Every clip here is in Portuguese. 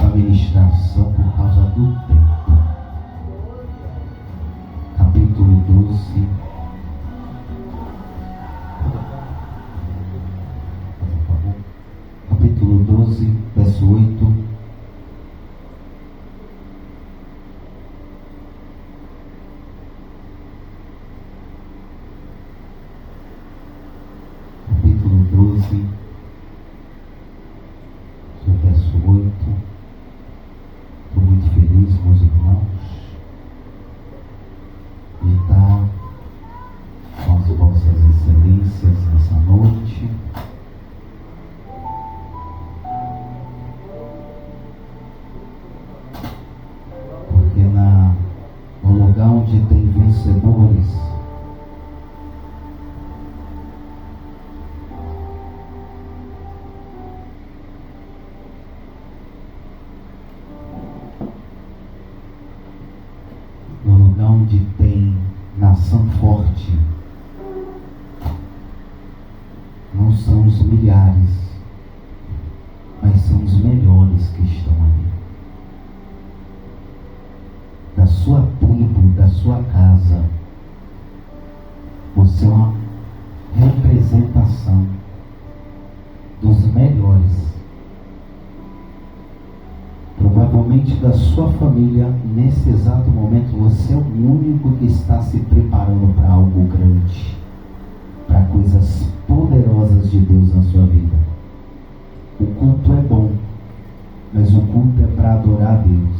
ministração por causa do tempo. Capítulo 12. Capítulo 12, verso 8. Capítulo 12, verso 8. Estou muito feliz, meus irmãos, de estar com as vossas excelências nessa noite. Porque no lugar onde tem vencedores, onde tem nação forte, não são os milhares, mas são os melhores que estão ali. Da sua tribo, da sua casa, você é uma representação dos melhores. Provavelmente da sua família, nesse exato momento, você é o único que está se preparando para algo grande, para coisas poderosas de Deus na sua vida. O culto é bom, mas o culto é para adorar a Deus.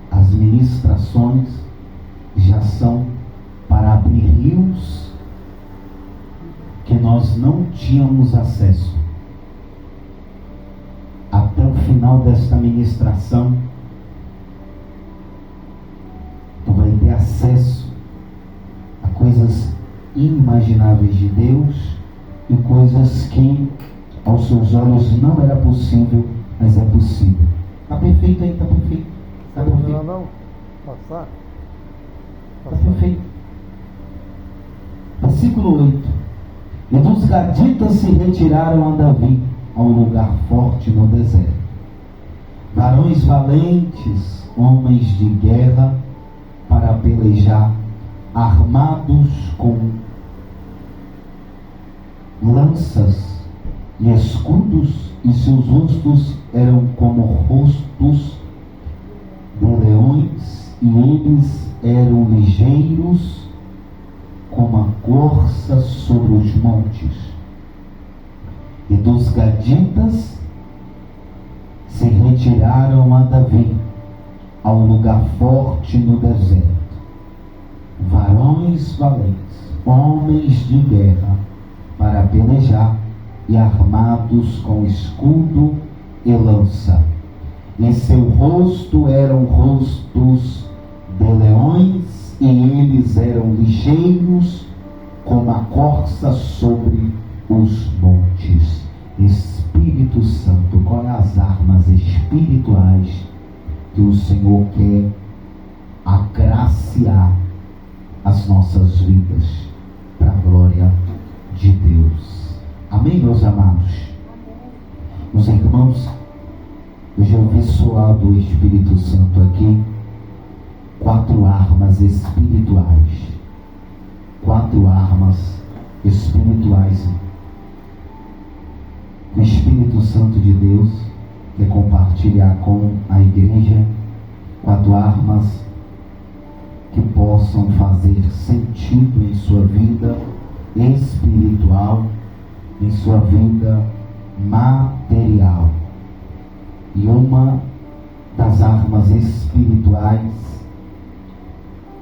As ministrações já são para abrir rios que nós não tínhamos acesso. Até o final desta ministração, tu vai ter acesso a coisas inimagináveis de Deus e coisas que aos seus olhos não era possível, mas é possível. Está perfeito aí, está perfeito. Está perfeito. Não, passar. Está perfeito. Versículo 8. E dos gaditas se retiraram a Davi a um lugar forte no deserto. Varões valentes, homens de guerra, para pelejar, armados com lanças e escudos, e seus rostos eram como rostos de leões, e eles eram ligeiros como a corça sobre os montes. E dos gaditas se retiraram a Davi ao lugar forte no deserto. Varões valentes, homens de guerra, para pelejar e armados com escudo e lança. E seu rosto eram rostos de leões, e eles eram ligeiros como a corça sobre os montes. Espírito Santo, quais as armas espirituais que o Senhor quer agraciar as nossas vidas para a glória de Deus? Amém, meus amados? Meus irmãos, eu já ouvi soar do Espírito Santo aqui 4 armas espirituais. 4 armas espirituais. O Espírito Santo de Deus quer compartilhar com a igreja 4 armas que possam fazer sentido em sua vida espiritual, em sua vida material. E uma das armas espirituais,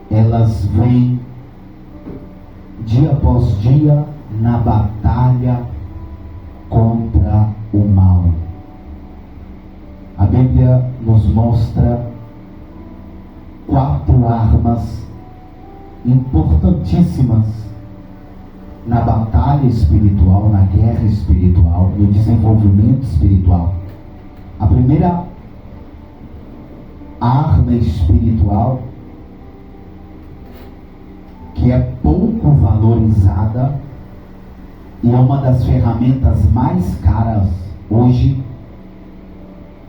elas vêm dia após dia na batalha contra o mal. A Bíblia nos mostra 4 armas importantíssimas na batalha espiritual, na guerra espiritual, no desenvolvimento espiritual. A primeira arma espiritual, que é pouco valorizada e é uma das ferramentas mais caras hoje,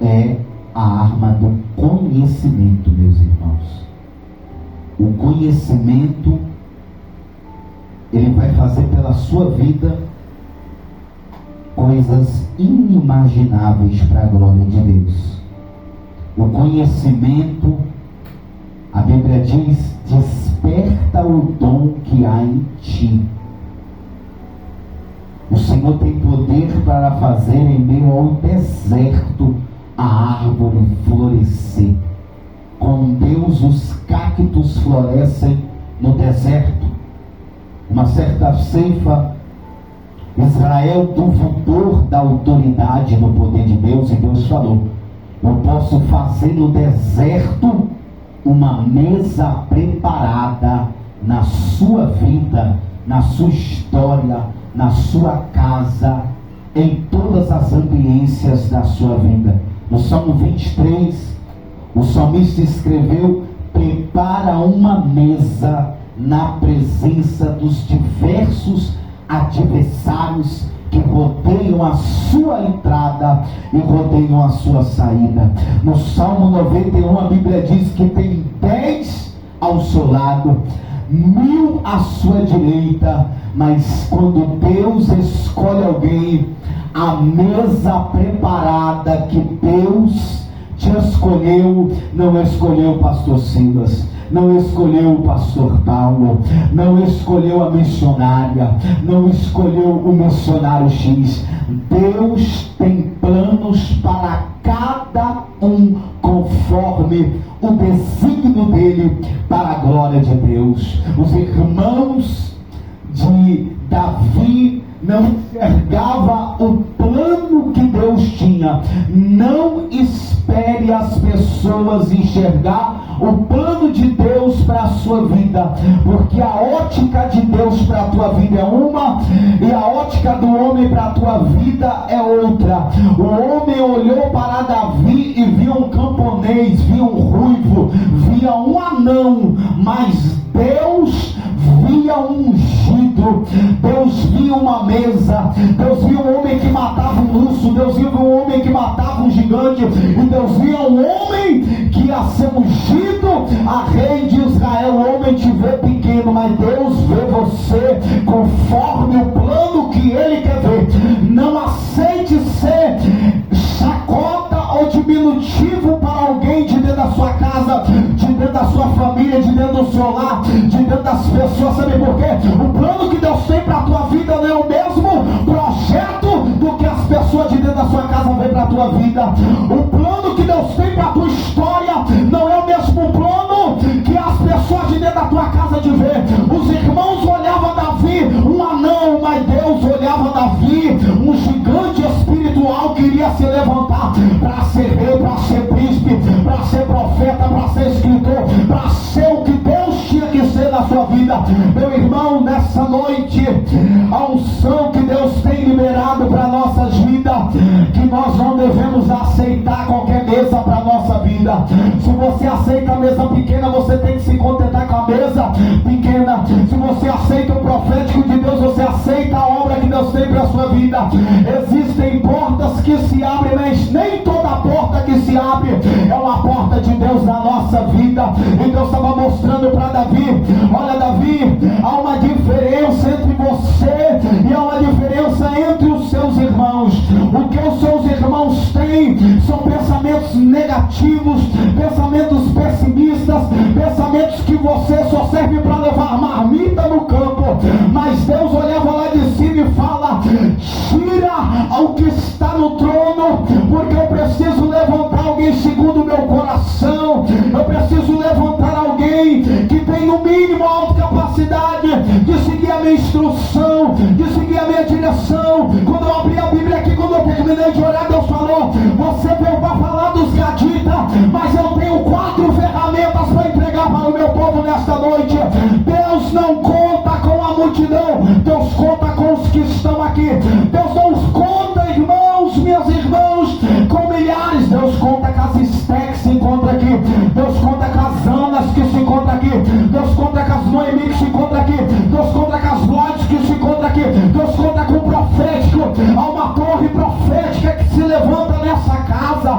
é a arma do conhecimento, meus irmãos. O conhecimento, ele vai fazer pela sua vida coisas inimagináveis para a glória de Deus. O conhecimento, a Bíblia diz, desperta o dom que há em ti. O Senhor tem poder para fazer em meio ao deserto a árvore florescer. Com Deus os cactos florescem no deserto. Uma certa ceifa, Israel duvidou da autoridade no poder de Deus, e Deus falou: eu posso fazer no deserto uma mesa preparada na sua vida, na sua história, na sua casa, em todas as ambiências da sua vida. No Salmo 23, o salmista escreveu: prepara uma mesa na presença dos diversos adversários que rodeiam a sua entrada e rodeiam a sua saída. No Salmo 91, a Bíblia diz que tem 10 ao seu lado, 1000 à sua direita, mas quando Deus escolhe alguém, a mesa preparada que Deus te escolheu, não escolheu o pastor Silas, não escolheu o pastor Paulo, não escolheu a missionária, não escolheu o missionário X. Deus tem planos para cada um, conforme o desígnio dele, para a glória de Deus. Os irmãos de Davi não enxergavam o plano que Deus tinha. Não espere as pessoas enxergar o plano de Deus para a sua vida, porque a ótica de Deus para a tua vida é uma, e a ótica do homem para a tua vida é outra. O homem olhou para Davi e viu um camponês, viu um ruivo, via um anão, mas Deus via um ungido. Deus via uma mesa. Deus via um homem que matava um urso. Deus via um homem que matava um gigante. E Deus via um homem que ia ser ungido a rei de Israel. O homem te vê pequeno, mas Deus vê você conforme o plano que Ele quer ver. Não aceite ser chacota ou diminutivo para alguém de dentro da sua casa, de dentro da sua família, de dentro do seu lar, de dentro das pessoas. Sabe por quê? O plano que Deus tem para a tua vida não é o mesmo projeto do que as pessoas de dentro da sua casa veem para a tua vida. O plano que Deus tem para a tua história não é o mesmo plano que as pessoas de dentro da tua casa te vê. Os irmãos olhavam Davi, um anão, mas Deus olhava Davi, um gigante espiritual que iria se levantar para ser rei, para ser príncipe, para ser profeta, para ser escritor, para ser o que Deus tinha que ser na sua vida. Meu irmão, nessa noite, a unção que Deus tem liberado para nossas vidas, que nós não devemos aceitar qualquer mesa para nossa vida. Se você aceita a mesa pequena, você tem que se contentar com a mesa pequena. Se você aceita o profético de Deus, você aceita a obra que Deus tem para a sua vida. Existem portas que se abrem, mas nem toda porta que se abre é uma porta de Deus na nossa vida. E Deus estava mostrando para Davi: olha, Davi, há uma diferença entre você e há uma diferença entre os seus irmãos. O que os seus irmãos têm são pensamentos negativos, pensamentos pessimistas, pensamentos que você só serve para levar marmita no campo. Mas Deus olhava lá de cima e fala: tira o que está no trono, porque eu preciso levantar alguém segundo o meu coração. Eu preciso levantar alguém que tem no mínimo a autocapacidade de seguir a minha instrução, de seguir a minha direção. Quando eu abri a Bíblia aqui, quando eu terminei de orar, Deus falou: você veio para falar dos gaditas, mas eu tenho 4 ferramentas para entregar para o meu povo nesta noite. Deus não conta com a multidão, Deus conta com os que estão aqui. Deus não conta, irmãos, meus irmãos, com milhares. Deus conta com as Stec que se encontram aqui. Deus conta com as Anas que se encontram aqui. Deus conta com as Noemi que se encontram aqui. Deus conta com as Lloyds que se encontram aqui. Deus conta com o profético. Há uma torre profética que se levanta nessa casa.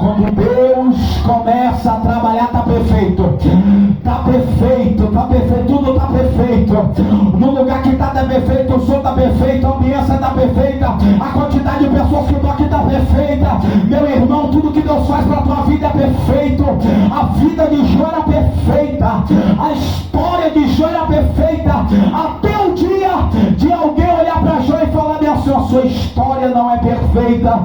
Quando Deus começa a trabalhar, está perfeito. Está perfeito, está perfeito, tudo está perfeito. No lugar que está perfeito, o som está perfeito, a ambiência está perfeita, a quantidade de pessoas que estão aqui está perfeita. Meu irmão, tudo que Deus faz para a tua vida é perfeito. A vida de Jó era perfeita, a história de Jó era perfeita, até o dia de alguém olhar para Jó e falar: minha senhora, a sua história não é perfeita,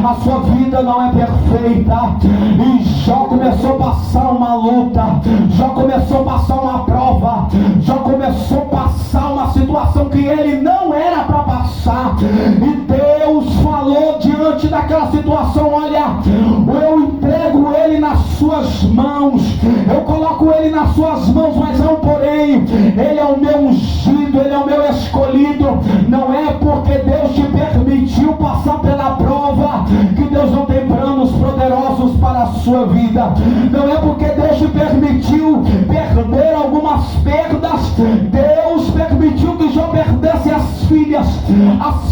a sua vida não é perfeita. E Jó começou a passar uma luta, Jó começou a passar uma prova, Jó começou a passar uma situação que ele não era para passar. E Deus falou diante daquela situação: olha, eu entrego ele nas suas mãos, eu coloco ele nas suas mãos, mas há um porém, ele é o meu ungido, ele é o meu escolhido. Não é porque Deus te permitiu passar pela prova que Deus não tem planos poderosos para a sua vida. Não é porque Deus te permitiu perder algumas perdas. Deus permitiu que Jó perdesse as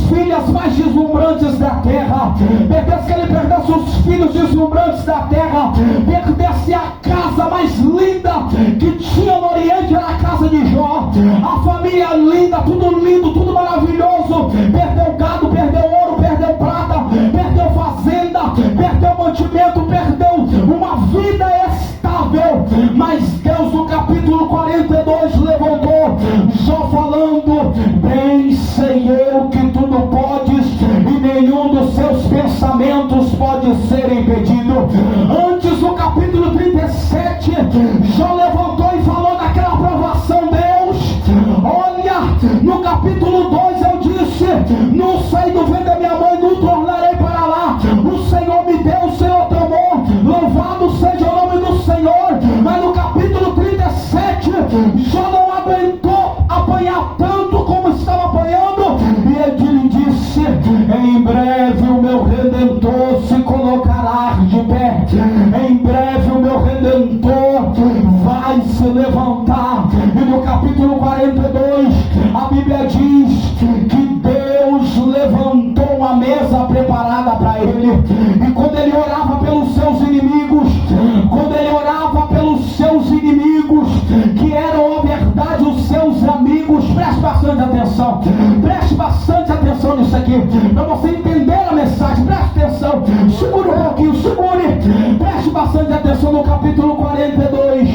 filhas mais deslumbrantes da terra, perdesse que ele perdesse os filhos deslumbrantes da terra, perdesse a casa mais linda que tinha no Oriente, era a casa de Jó, a família linda, tudo lindo, tudo maravilhoso. Perdeu gado, perdeu ouro, perdeu prata, perdeu fazenda, perdeu mantimento, perdeu uma vida estável. Mas Deus, no capítulo 42, levantou Jó falando: bem sei eu que tudo podes, e nenhum dos seus pensamentos pode ser impedido. Antes, no capítulo 37, Jó levantou e falou daquela aprovação. Deus, olha, no capítulo 2 eu disse: não saí do ventre da minha mãe, não tornarei para lá. O Senhor me deu, o Senhor tomou, louvado seja o nome do Senhor. Mas no capítulo 37, Jó não aguentou apanhar tanto como estava apanhando, e ele disse: em breve o meu Redentor se colocará de pé, em breve o meu Redentor vai se levantar. E no capítulo 42, a Bíblia diz que Deus levantou uma mesa preparada para ele. E quando ele orava pelos seus inimigos, que eram a verdade os seus amigos, preste bastante atenção nisso aqui, para você entender a mensagem. Preste atenção, segure um pouquinho, preste bastante atenção. No capítulo 42,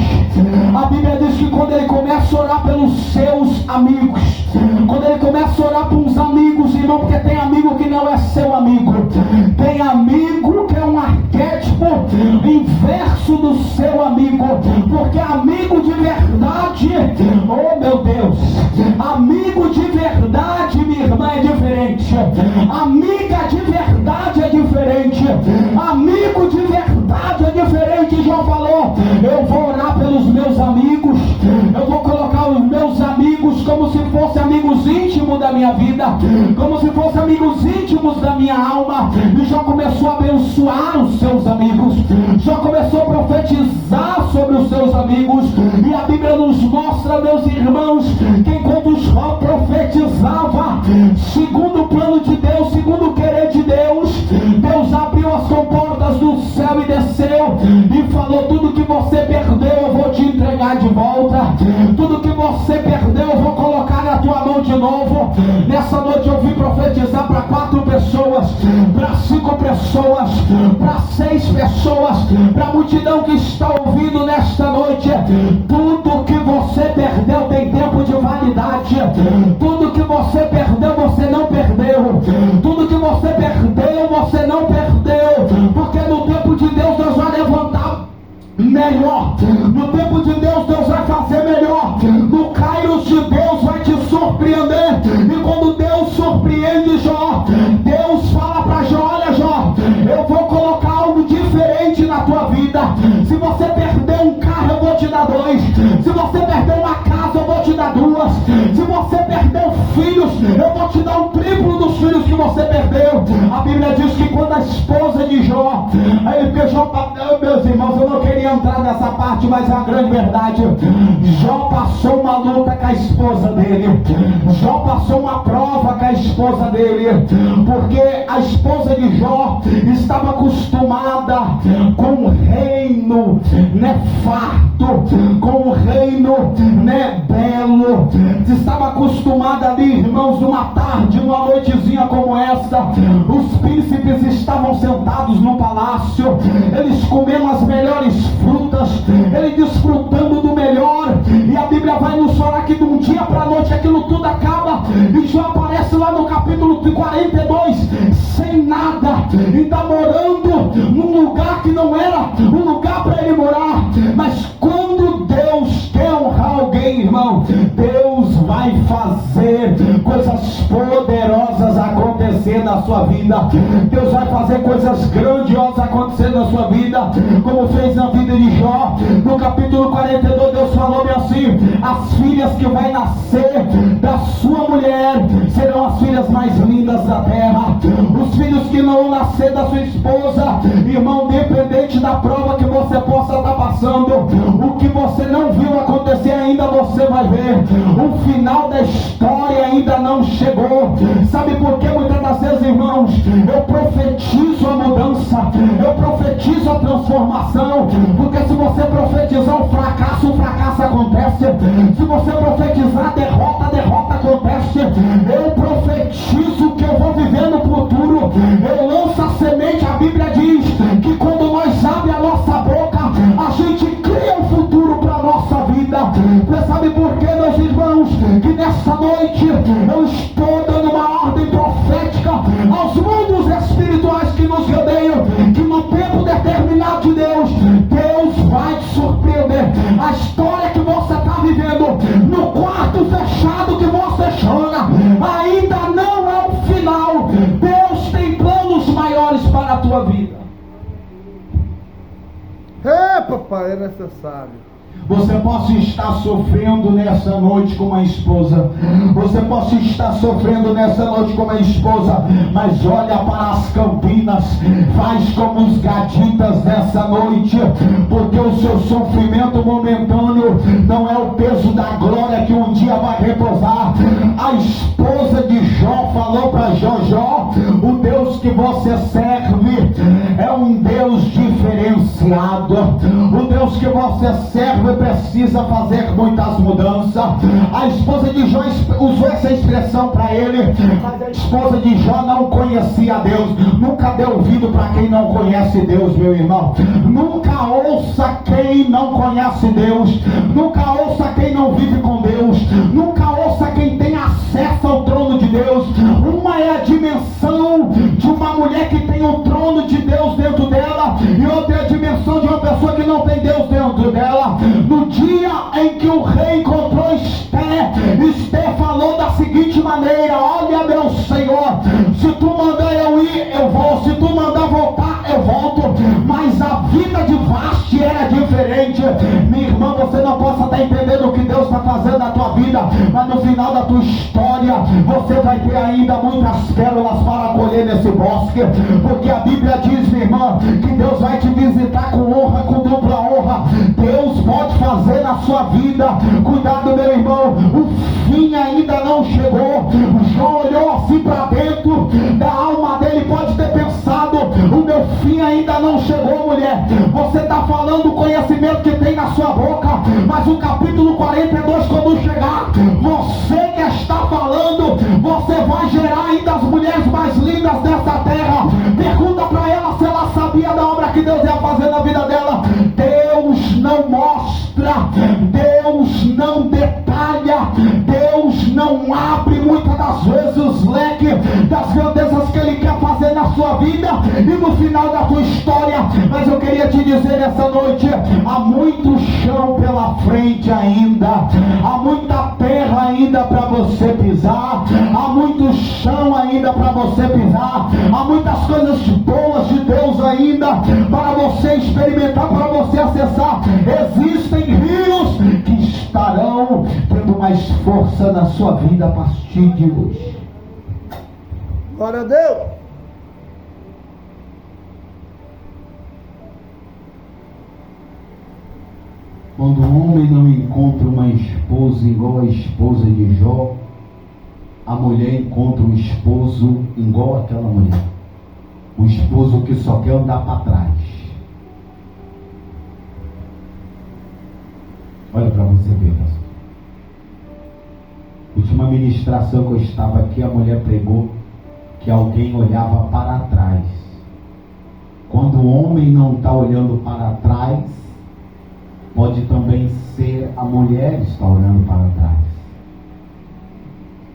a Bíblia diz que quando ele começa a orar pelos seus amigos, quando ele começa a orar para uns amigos, irmão, porque tem amigo que não é seu amigo, tem amigo que é um arquétipo inverso do seu amigo, porque amigo de verdade, oh meu Deus, amigo de verdade, minha irmã, é diferente. Amiga de verdade é diferente. Amigo de verdade é diferente. João falou: eu vou orar pelos meus amigos, eu vou colocar os meus amigos como se fossem amigos íntimos da minha vida, como se fossem amigos íntimos da minha alma. E já começou a abençoar os seus amigos, já começou a profetizar sobre os seus amigos. E a Bíblia nos mostra, meus irmãos, que enquanto Jó profetizava segundo o plano de Deus, segundo o querer de Deus, Deus abriu as comportas do céu e desceu e falou: tudo que você perdeu eu vou te entregar de volta, tudo que você perdeu eu vou colocar na tua mão de novo. Nessa noite eu vim profetizar para 4 pessoas, para 5 pessoas, para 6 pessoas, para a multidão que está ouvindo nesta noite: tudo que você perdeu tem tempo de validade. Tudo que você perdeu, você não perdeu. Tudo que você perdeu, você não perdeu. Porque no tempo de Deus, Deus vai levantar melhor. No tempo de Deus, Deus vai fazer melhor. No Kairos de Deus vai te surpreender. E quando Deus surpreende Jó, Deus fala para Jó: olha, Jó, eu vou colocar algo diferente na tua vida. Se você perder um carro, eu vou te dar 2. Se você perder uma casa, eu vou te dar 2. Se você perder filhos, eu vou te dar um triplo dos filhos que você perdeu. A Bíblia diz que quando a esposa de Jó, aí porque Jó, meus irmãos, eu não queria entrar nessa parte, mas é a grande verdade. Jó passou uma luta com a esposa dele, Jó passou uma prova com a esposa dele, porque a esposa de Jó estava acostumada farto, com um reino, né, belo. Estava acostumado ali, irmãos, numa tarde, numa noitezinha como esta, os príncipes estavam sentados no palácio, eles comendo as melhores frutas, eles desfrutando do melhor, e a Bíblia vai nos falar que de um dia para a noite aquilo tudo acaba, e já aparece lá no capítulo 42, sem nada, e está morando num lugar que não era um lugar para ele morar. Mas quando Deus quer honrar alguém, irmão, Deus vai fazer coisas poderosas acontecer na sua vida. Deus vai fazer coisas grandiosas acontecer na sua vida, como fez na vida de Jó. No capítulo 42, Deus falou-me assim: as filhas que vai nascer da sua mulher serão as filhas mais lindas da terra. Os filhos que não vão nascer da sua esposa, irmão, dependente da prova que você possa estar passando, o que você não viu acontecer ainda, você vai ver. O final da história ainda não chegou. Sabe por que muitas das vezes, irmãos, eu profetizo a mudança, eu profetizo a transformação? Porque se você profetizar o fracasso acontece. Se você profetizar a derrota acontece. Eu profetizo que eu vou viver no futuro. Eu lanço a semente. A Bíblia diz que quando nós abrimos a nossa boca, a gente cria um futuro para a nossa vida. Você sabe por quê, meus irmãos? Que nessa noite eu estou dando uma ordem profética aos mundos espirituais que nos rodeiam, que no tempo determinado de Deus, Deus vai te surpreender. A história que você está vivendo no quarto fechado que você chora ainda não é o final. Deus tem planos maiores para a tua vida. É, papai, é necessário. Você pode estar sofrendo nessa noite com uma esposa, você pode estar sofrendo nessa noite com uma esposa, mas olha para as Campinas, faz como os gaditas nessa noite, porque o seu sofrimento momentâneo não é o peso da glória que um dia vai repousar. A esposa de Jó falou para Jó: o Deus que você serve é um Deus diferenciado, o Deus que você serve precisa fazer muitas mudanças. A esposa de Jó usou essa expressão para ele, mas a esposa de Jó não conhecia Deus. Nunca dê ouvido para quem não conhece Deus, meu irmão. Nunca ouça quem não conhece Deus. Nunca ouça quem não vive com Deus. Nunca ouça quem tem acesso ao trono de Deus. Uma é a dimensão de uma mulher que tem o trono de Deus dentro dela, e outra é a dimensão de uma pessoa que não tem Deus dentro dela. No dia em que o rei encontrou Esther falou da seguinte maneira: olha, meu Senhor, se tu mandar eu ir, eu vou, se tu mandar voltar, eu volto. Mas a vida de Vasti era diferente. Minha irmã, você não possa estar entendendo o que Deus está fazendo na tua vida, mas no final da tua história você vai ter ainda muitas pérolas para colher nesse bosque, porque a Bíblia diz, minha irmã, que Deus vai te visitar com honra, com dupla honra. Deus pode fazer na sua vida. Cuidado, meu irmão, o fim ainda não chegou. Jó olhou assim para dentro da alma dele, pode ter pensado: o meu fim ainda não chegou, mulher. Você está falando o conhecimento que tem na sua boca, mas o capítulo 42, quando chegar, você que está falando, você vai gerar ainda as mulheres mais lindas dessa terra. Pergunta para ela se ela sabia da obra que Deus ia fazer na vida dela. Deus não mostra, Deus não detalha, Deus não abre muitas das vezes os leques das grandezas que Ele quer fazer na sua vida e no final da tua história. Mas eu queria te dizer nessa noite: há muito chão pela frente ainda, há muita terra ainda para você pisar, há muito chão ainda para você pisar, há muitas coisas boas de Deus ainda para você experimentar, para você acessar. Existem rios que estarão tendo mais força na sua vida a partir de hoje. Glória a Deus. Quando o homem não encontra uma esposa igual a esposa de Jó, a mulher encontra um esposo igual àquela mulher. Um esposo que só quer andar para trás. receber, pastor. Última ministração que eu estava aqui, a mulher pregou que alguém olhava para trás. Quando o homem não está olhando para trás, pode também ser a mulher que está olhando para trás.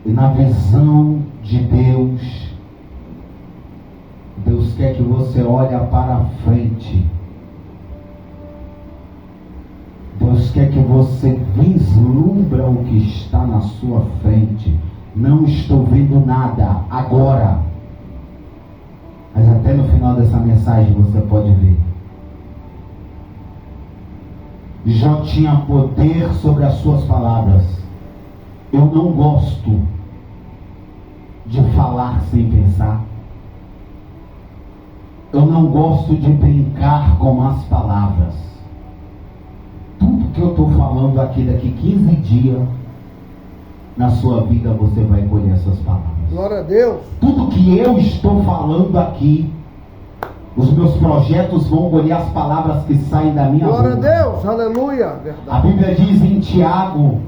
E na visão de Deus, Deus quer que você olhe para frente. Deus quer que você vislumbra o que está na sua frente. Não estou vendo nada agora. Mas até no final dessa mensagem você pode ver. Jó tinha poder sobre as suas palavras. Eu não gosto de falar sem pensar. Eu não gosto de brincar com as palavras. Tudo que eu estou falando aqui, daqui 15 dias, na sua vida você vai colher essas palavras. Glória a Deus. Tudo que eu estou falando aqui, os meus projetos vão colher as palavras que saem da minha boca. Glória a Deus, aleluia. Verdade. A Bíblia diz em Tiago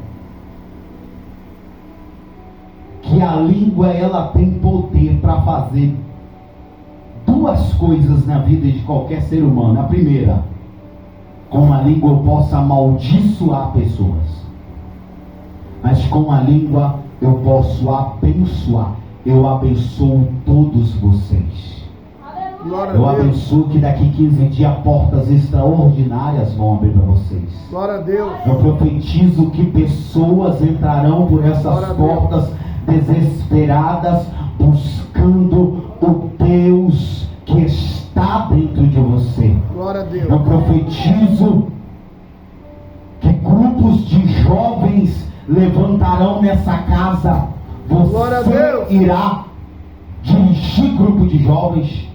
que a língua ela tem poder para fazer duas coisas na vida de qualquer ser humano. A primeira, com a língua eu posso amaldiçoar pessoas, mas com a língua eu posso abençoar. Eu abençoo todos vocês. Glória Eu a Deus. abençoo que daqui 15 dias portas extraordinárias vão abrir para vocês. Glória a Deus. Eu profetizo que pessoas entrarão por essas Glória a Deus. portas desesperadas, buscando o Deus que está dentro de você. Glória a Deus. Eu profetizo que grupos de jovens levantarão nessa casa. Glória a Deus. Você irá dirigir grupo de jovens.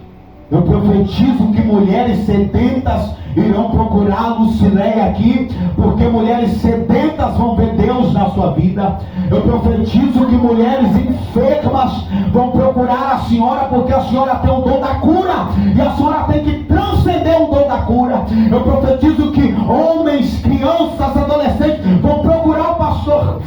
Eu profetizo que mulheres sedentas irão procurar a Lucileia aqui, porque mulheres sedentas vão ver Deus na sua vida. Eu profetizo que mulheres enfermas vão procurar a senhora, porque a senhora tem o dom da cura, e a senhora tem que transcender o dom da cura. Eu profetizo que homens, crianças, adolescentes vão procurar o pastor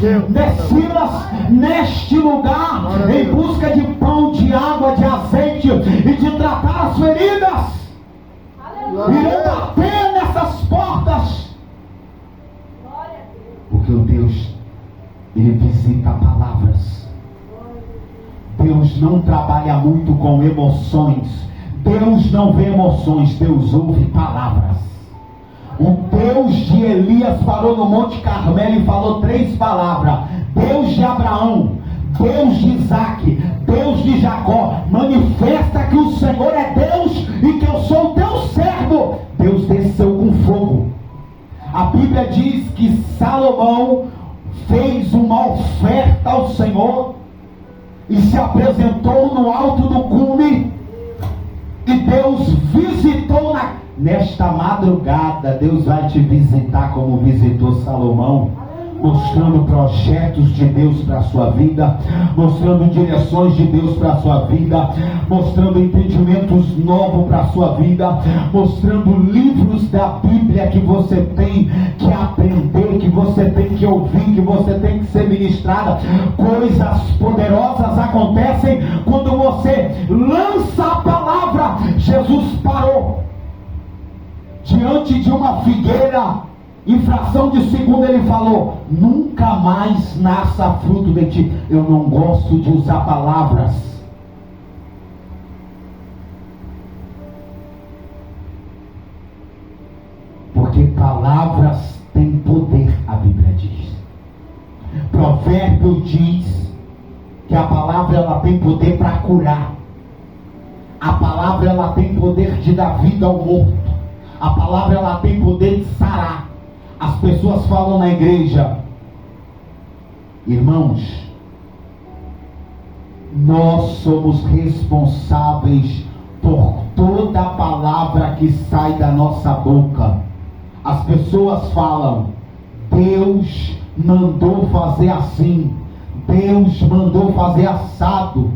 Silas neste lugar, em busca de pão, de água, de azeite e de tratar as feridas. Irão bater nessas portas, porque o Deus, Ele visita palavras. Deus não trabalha muito com emoções. Deus não vê emoções, Deus ouve palavras. O Deus de Elias parou no Monte Carmelo e falou 3 palavras: Deus de Abraão, Deus de Isaac, Deus de Jacó, manifesta que o Senhor é Deus e que eu sou o teu servo. Deus desceu com fogo. A Bíblia diz que Salomão fez uma oferta ao Senhor e se apresentou no alto do cume, e Deus visitou nesta madrugada. Deus vai te visitar como visitou Salomão, mostrando projetos de Deus para a sua vida, mostrando direções de Deus para a sua vida, mostrando entendimentos novos para a sua vida, mostrando livros da Bíblia que você tem que aprender, que você tem que ouvir, que você tem que ser ministrada. Coisas poderosas acontecem quando você lança a palavra. Jesus parou diante de uma figueira. Em fração de segundo ele falou: nunca mais nasça fruto de ti. Eu não gosto de usar palavras, porque palavras têm poder, a Bíblia diz. Provérbio diz que a palavra ela tem poder para curar. A palavra ela tem poder de dar vida ao morto. A palavra ela tem poder de sarar. As pessoas falam na igreja: irmãos, nós somos responsáveis por toda a palavra que sai da nossa boca. As pessoas falam: Deus mandou fazer assim, Deus mandou fazer assado.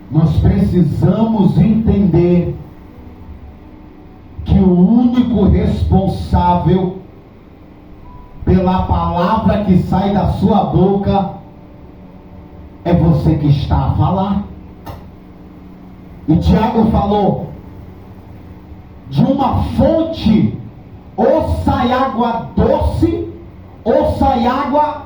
Nós precisamos entender que o o único responsável pela palavra que sai da sua boca é você que está a falar. E Tiago falou: de uma fonte ou sai água doce, ou sai água,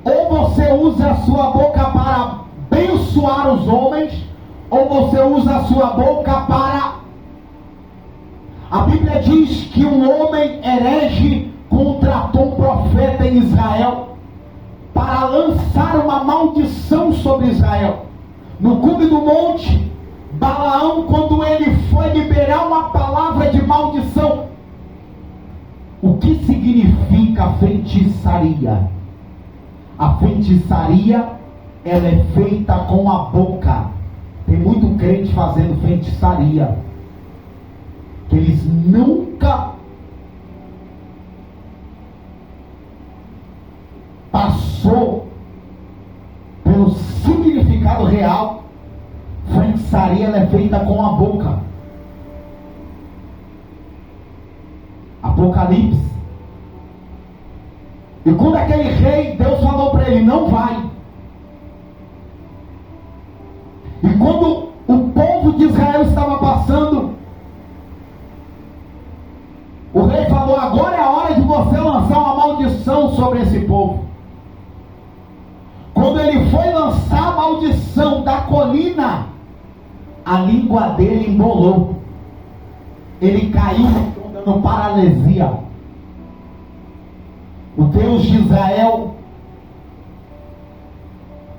ou você usa a sua boca para abençoar os homens, ou você usa a sua boca para... A Bíblia diz que um homem herege contratou um profeta em Israel para lançar uma maldição sobre Israel. No cume do monte, Balaão, quando ele foi liberar uma palavra de maldição. O que significa feitiçaria? A feitiçaria, ela é feita com a boca. Tem muito crente fazendo feitiçaria, que eles nunca passou pelo significado real. Feitiçaria, ela é feita com a boca. Apocalipse. E quando aquele rei, Deus falou para ele: não vai. E quando o povo de Israel estava passando, o rei falou: agora é a hora de você lançar uma maldição sobre esse povo. Quando ele foi lançar a maldição da colina, a língua dele embolou. Ele caiu dando paralisia. O Deus de Israel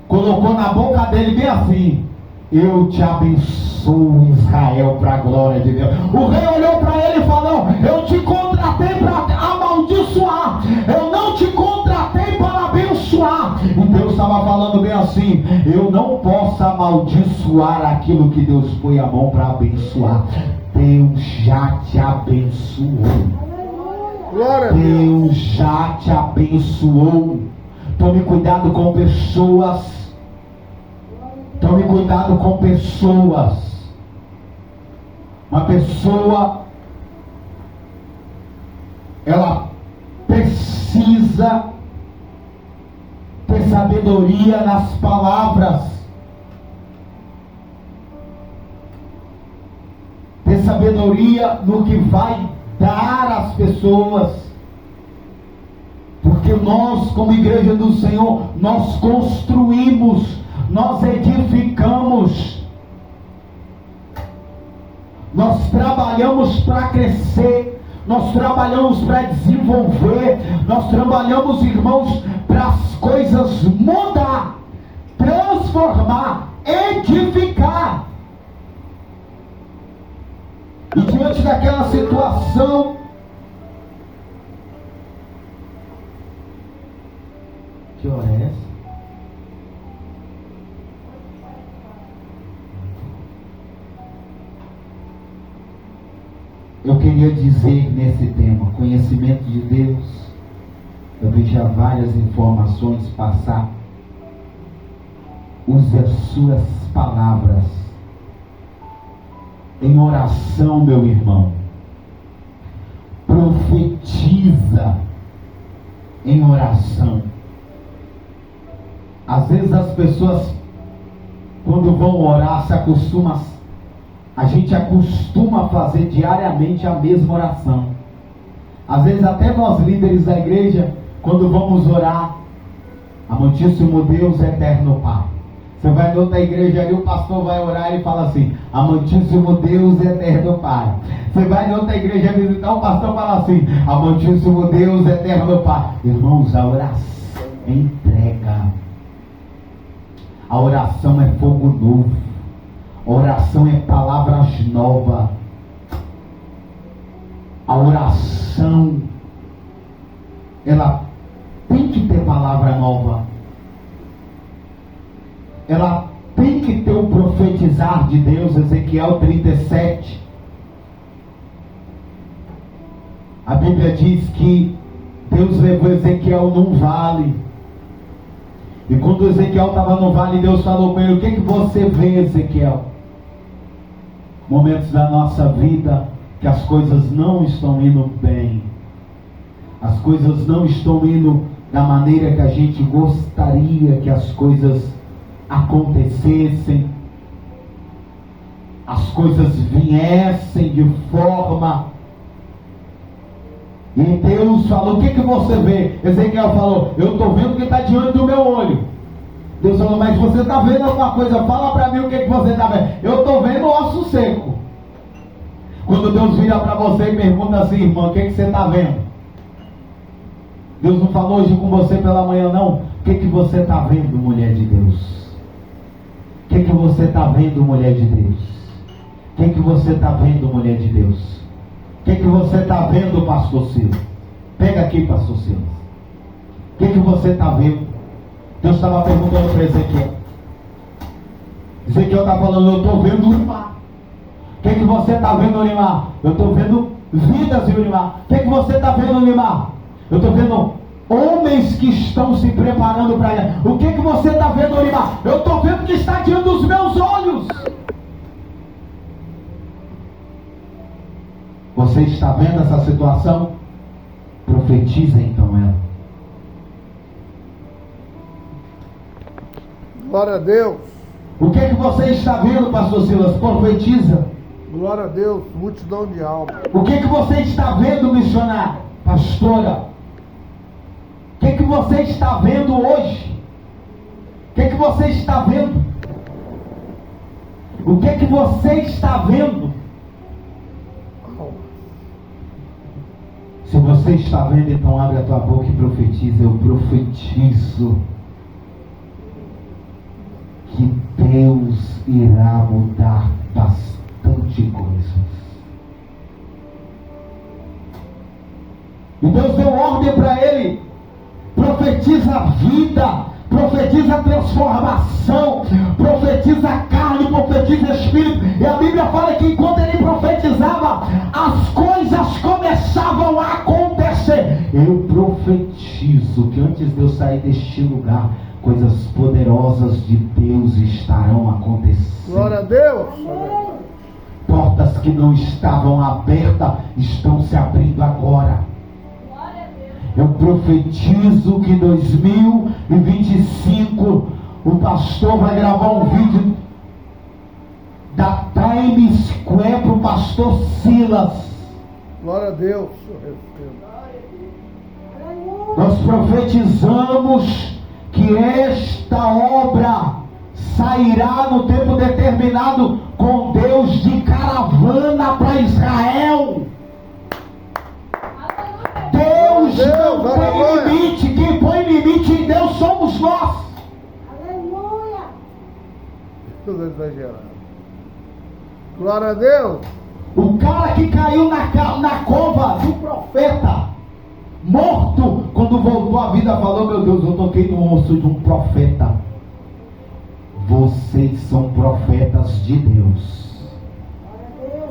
colocou na boca dele bem assim: eu te abençoo, Israel, para a glória de Deus. O rei olhou para ele e falou: eu te contratei para amaldiçoar, eu não te contratei para abençoar. E Deus estava falando bem assim: eu não posso amaldiçoar aquilo que Deus põe a mão para abençoar. Deus já te abençoou. Deus já te abençoou. Tome cuidado com pessoas. Tome cuidado com pessoas. Uma pessoa, ela precisa ter sabedoria nas palavras, ter sabedoria no que vai dar às pessoas, porque nós, como igreja do Senhor, nós construímos, nós edificamos, nós trabalhamos para crescer, nós trabalhamos para desenvolver, nós trabalhamos, irmãos, para as coisas mudar, transformar, edificar. E diante daquela situação, que hora é essa? Eu queria dizer nesse tema, conhecimento de Deus, eu vi já várias informações passar. Use as suas palavras em oração, meu irmão. Profetiza em oração. Às vezes as pessoas, quando vão orar, a gente acostuma a fazer diariamente a mesma oração. Às vezes até nós líderes da igreja, quando vamos orar, amantíssimo Deus, eterno Pai. Você vai em outra igreja ali, o pastor vai orar e fala assim: amantíssimo Deus, eterno Pai. Você vai em outra igreja visitar, o pastor fala assim: amantíssimo Deus, eterno Pai. Irmãos, a oração é entrega. A oração é fogo novo. A oração é palavras novas. A oração, ela tem que ter palavra nova. Ela tem que ter o profetizar de Deus. Ezequiel 37. A Bíblia diz que Deus levou Ezequiel num vale. E quando Ezequiel estava no vale, Deus falou para ele: o que você vê, Ezequiel? momentos da nossa vida que as coisas não estão indo bem, as coisas não estão indo da maneira que a gente gostaria que as coisas acontecessem, as coisas viessem de forma. E Deus falou: o que você vê? Ezequiel falou: eu estou vendo o que está diante do meu olho. Deus falou: mas você está vendo alguma coisa? Fala para mim o que você está vendo. Eu estou vendo osso seco. Quando Deus vira para você e pergunta assim: irmão, o que você está vendo? Deus não falou hoje com você pela manhã, não. O que você está vendo, mulher de Deus? O que você está vendo, mulher de Deus? O que você está vendo, mulher de Deus? O que você está vendo, pastor Silas? Pega aqui, pastor Silas. O que você está vendo? Deus estava perguntando para Ezequiel. Ezequiel está falando: eu estou vendo o mar. O que você está vendo, Urimar? Eu estou vendo vidas em Urimar. O que você está vendo, Urimar? Eu estou vendo homens que estão se preparando para ir. O que você está vendo, Urimar? Eu estou vendo que está diante dos meus olhos. Você está vendo essa situação? Profetiza então ela. Glória a Deus. O que você está vendo, pastor Silas? Profetiza. Glória a Deus. Multidão de almas. O que você está vendo, missionário? Pastora. O que você está vendo hoje? O que você está vendo? O que você está vendo? Se você está vendo, então abre a tua boca e profetiza. Eu profetizo que Deus irá mudar bastante coisas. E Deus deu ordem para ele: profetiza vida, profetiza transformação, profetiza carne, profetiza espírito. E a Bíblia fala que enquanto ele profetizava, as coisas começavam a acontecer. Eu profetizo que antes de eu sair deste lugar, coisas poderosas de Deus estarão acontecendo. Glória a Deus. Portas que não estavam abertas estão se abrindo agora. Eu profetizo que em 2025 o pastor vai gravar um vídeo da Times Square para o pastor Silas. Glória a Deus. Nós profetizamos que esta obra sairá no tempo determinado com Deus de caravana para Israel. Deus não tem limite. Quem põe limite em Deus somos nós. Aleluia. Tudo exagerado. Glória a Deus. O cara que caiu na cova do profeta, morto, quando voltou à vida, falou: meu Deus, eu toquei no osso de um profeta. Vocês são profetas de Deus.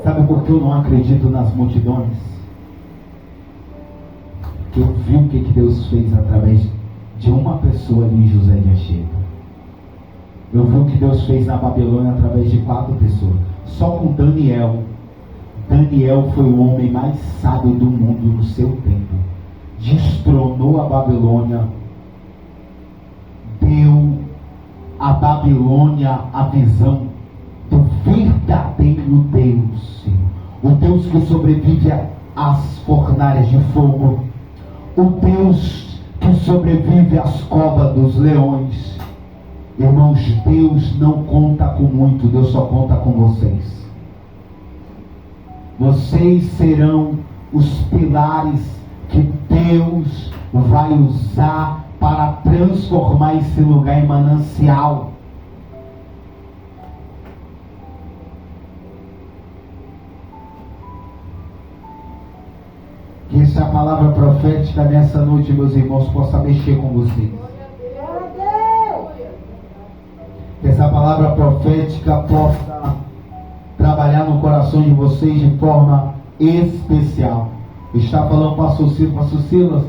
Sabe por que eu não acredito nas multidões? Porque eu vi o que Deus fez através de uma pessoa ali em José de Anchieta. Eu vi o que Deus fez na Babilônia através de 4 pessoas. Só com Daniel. Daniel foi o homem mais sábio do mundo no seu tempo. Destronou a Babilônia. Deu a Babilônia a visão do verdadeiro Deus. O Deus que sobrevive às fornalhas de fogo. O Deus que sobrevive às covas dos leões. Irmãos, Deus não conta com muito, Deus só conta com vocês. Vocês serão os pilares que Deus vai usar para transformar esse lugar em manancial. Que essa palavra profética nessa noite, meus irmãos, possa mexer com vocês. Que essa palavra profética possa trabalhar no coração de vocês de forma especial. Está falando pastor Silas,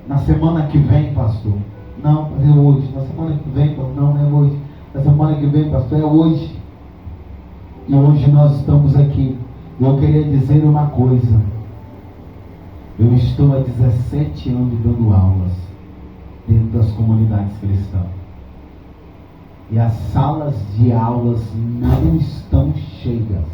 na semana que vem, pastor. Não, mas é hoje. Na semana que vem, pastor. Não, não é hoje. Na semana que vem, pastor, é hoje. E hoje nós estamos aqui. Eu queria dizer uma coisa. Eu estou há 17 anos dando aulas dentro das comunidades cristãs. E as salas de aulas não estão cheias.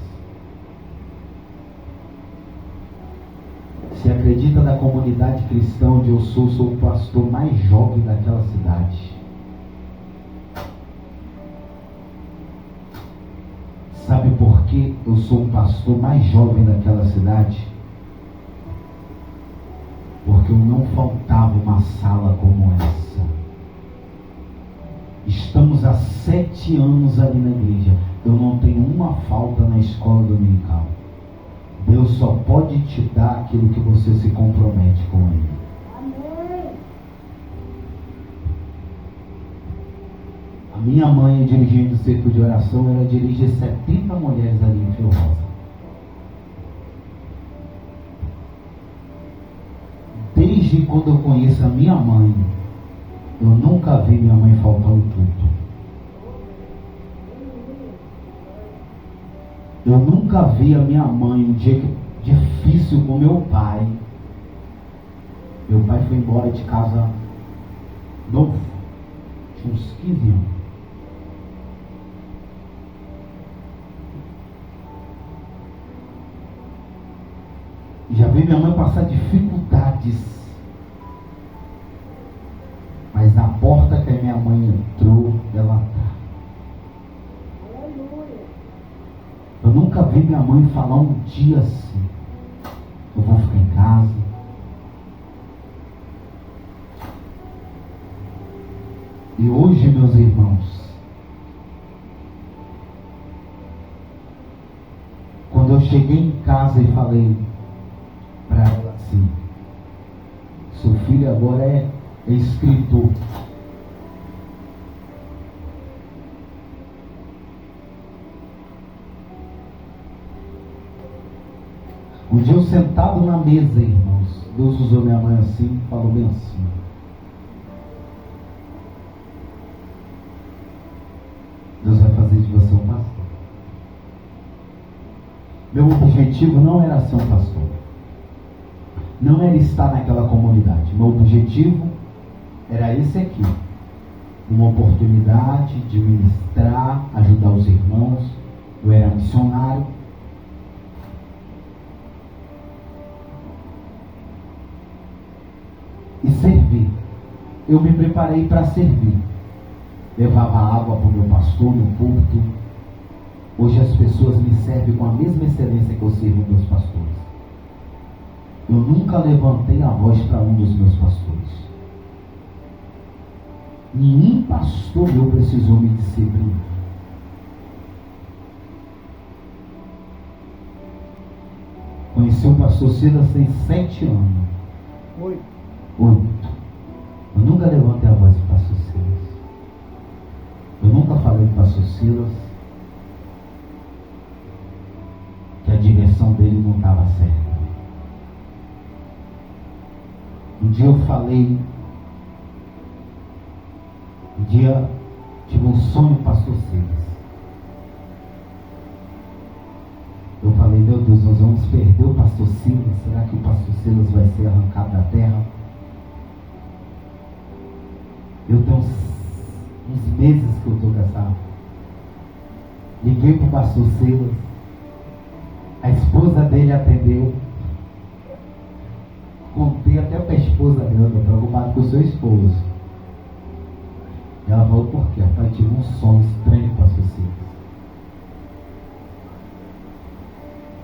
Se acredita da comunidade cristã onde eu sou o pastor mais jovem daquela cidade. Sabe por que eu sou o pastor mais jovem daquela cidade? Porque eu não faltava uma sala como essa. Estamos há 7 anos ali na igreja. Eu não tenho uma falta na escola dominical. Deus só pode te dar aquilo que você se compromete com Ele. Amém. A minha mãe, dirigindo o círculo de oração, ela dirige 70 mulheres ali em Fio Rosa. Desde quando eu conheço a minha mãe, eu nunca vi minha mãe faltar o culto. Eu nunca vi a minha mãe um dia difícil com meu pai. Meu pai foi embora de casa novo, tinha uns 15 anos. Já vi minha mãe passar dificuldades. Mas na porta que a minha mãe entrou, ela está. Eu nunca vi minha mãe falar um dia assim: eu vou ficar em casa. E hoje, meus irmãos, quando eu cheguei em casa e falei para ela assim: seu filho agora é escritor. Um dia eu sentado na mesa, irmãos, Deus usou minha mãe assim, falou bem assim: Deus vai fazer de você um pastor. Meu objetivo não era ser um pastor, não era estar naquela comunidade. Meu objetivo era esse aqui: uma oportunidade de ministrar, ajudar os irmãos. Eu era missionário. E servir. Eu me preparei para servir. Levava água para o meu pastor no púlpito. Hoje as pessoas me servem com a mesma excelência que eu sirvo meus pastores. Eu nunca levantei a voz para um dos meus pastores. Nenhum pastor meu precisou me disciplinar. Conheci o pastor Silas tem 7 anos. 8. Eu nunca levantei a voz para o pastor Silas. Eu nunca falei para o pastor Silas que a direção dele não estava certa. Um dia eu falei, tive um sonho, pastor Silas. Eu falei: meu Deus, nós vamos perder o pastor Silas. Será que o pastor Silas vai ser arrancado da terra? Eu tenho uns meses que eu estou com essa. Liguei para o pastor Silas. A esposa dele atendeu. Contei até para a esposa dele: eu estou preocupado com o seu esposo. Ela falou: por quê? Pai, tive um sonho estranho com o pastor Silas.